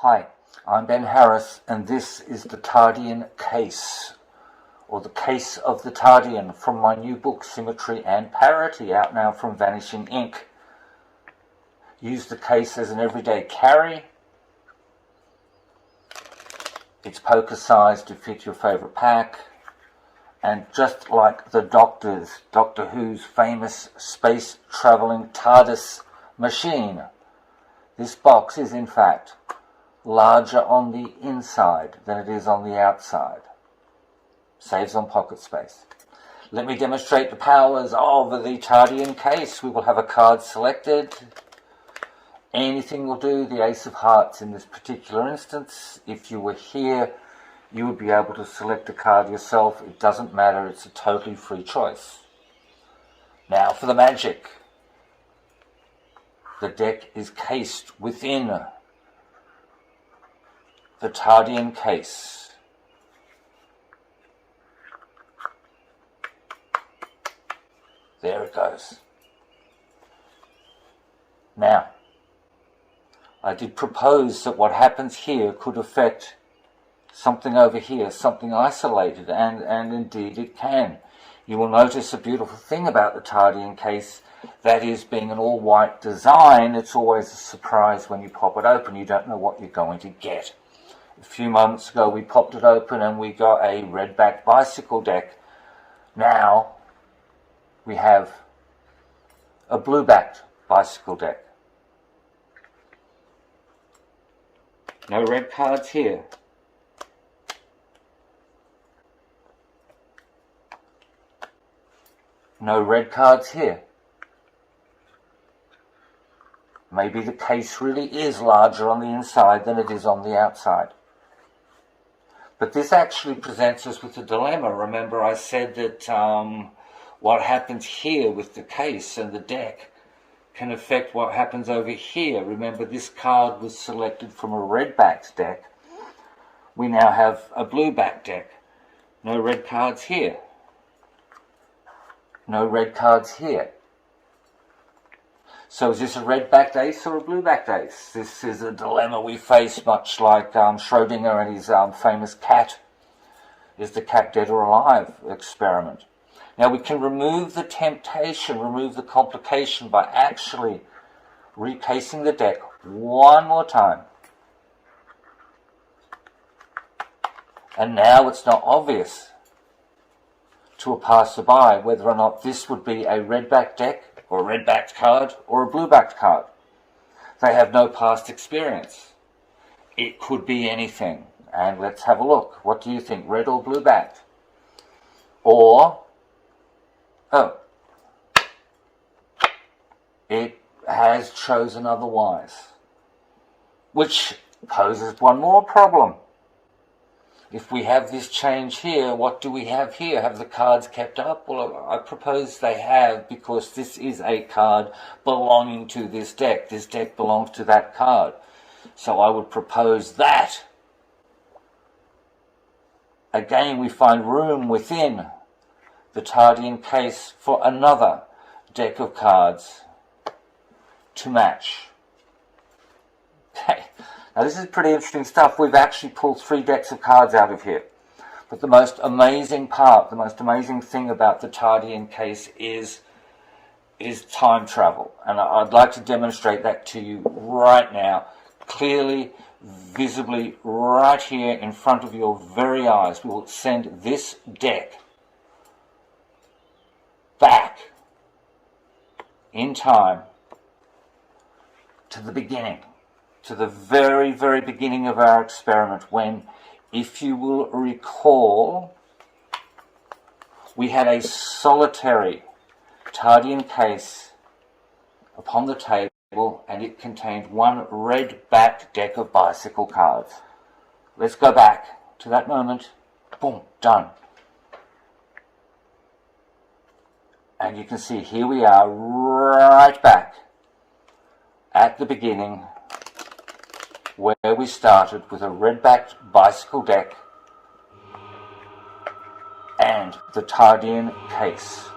Hi, I'm Ben Harris, and this is the Tardian Case, or the Case of the Tardian, from my new book, Symmetry and Parity, out now from Vanishing Ink. Use the case as an everyday carry. It's poker-sized to fit your favourite pack. And just like the Doctor Who's famous space-travelling TARDIS machine, this box is in fact larger on the inside than it is on the outside. Saves on pocket space. Let me demonstrate the powers of the Tardian Case. We will have a card selected. Anything will do. The Ace of Hearts in this particular instance. If you were here, you would be able to select a card yourself. It doesn't matter. It's a totally free choice. Now for the magic. The deck is cased within the Tardian Case. There it goes. Now, I did propose that what happens here could affect something over here, something isolated, and indeed it can. You will notice a beautiful thing about the Tardian Case, that is, being an all-white design, it's always a surprise when you pop it open. You don't know what you're going to get. A few moments ago we popped it open and we got a red-backed bicycle deck. Now we have a blue-backed bicycle deck. No red cards here. No red cards here. Maybe the case really is larger on the inside than it is on the outside. But this actually presents us with a dilemma. Remember, I said that what happens here with the case and the deck can affect what happens over here. Remember, this card was selected from a red-backed deck. We now have a blue-backed deck. No red cards here. No red cards here. So is this a red-backed ace or a blue-backed ace? This is a dilemma we face, much like Schrodinger and his famous cat. Is the cat dead or alive experiment. Now we can remove the temptation, remove the complication by actually recasing the deck one more time. And now it's not obvious to a passerby whether or not this would be a red-backed deck, or a red-backed card, or a blue-backed card. They have no past experience. It could be anything. And let's have a look. What do you think, red or blue-backed? Or, oh, it has chosen otherwise. Which poses one more problem. If we have this change here, what do we have here? Have the cards kept up? Well, I propose they have, because this is a card belonging to this deck. This deck belongs to that card. So I would propose that. Again, we find room within the Tardian Case for another deck of cards to match. Okay. Now this is pretty interesting stuff. We've actually pulled 3 decks of cards out of here. But the most amazing part, the most amazing thing about the Tardian Case is time travel. And I'd like to demonstrate that to you right now. Clearly, visibly, right here in front of your very eyes. We will send this deck back in time to the beginning. To the very, very beginning of our experiment, when, if you will recall, we had a solitary Tardian Case upon the table, and it contained one red-backed deck of bicycle cards. Let's go back to that moment. Boom, done. And you can see here we are right back at the beginning, where we started with a red-backed bicycle deck and the Tardian Case.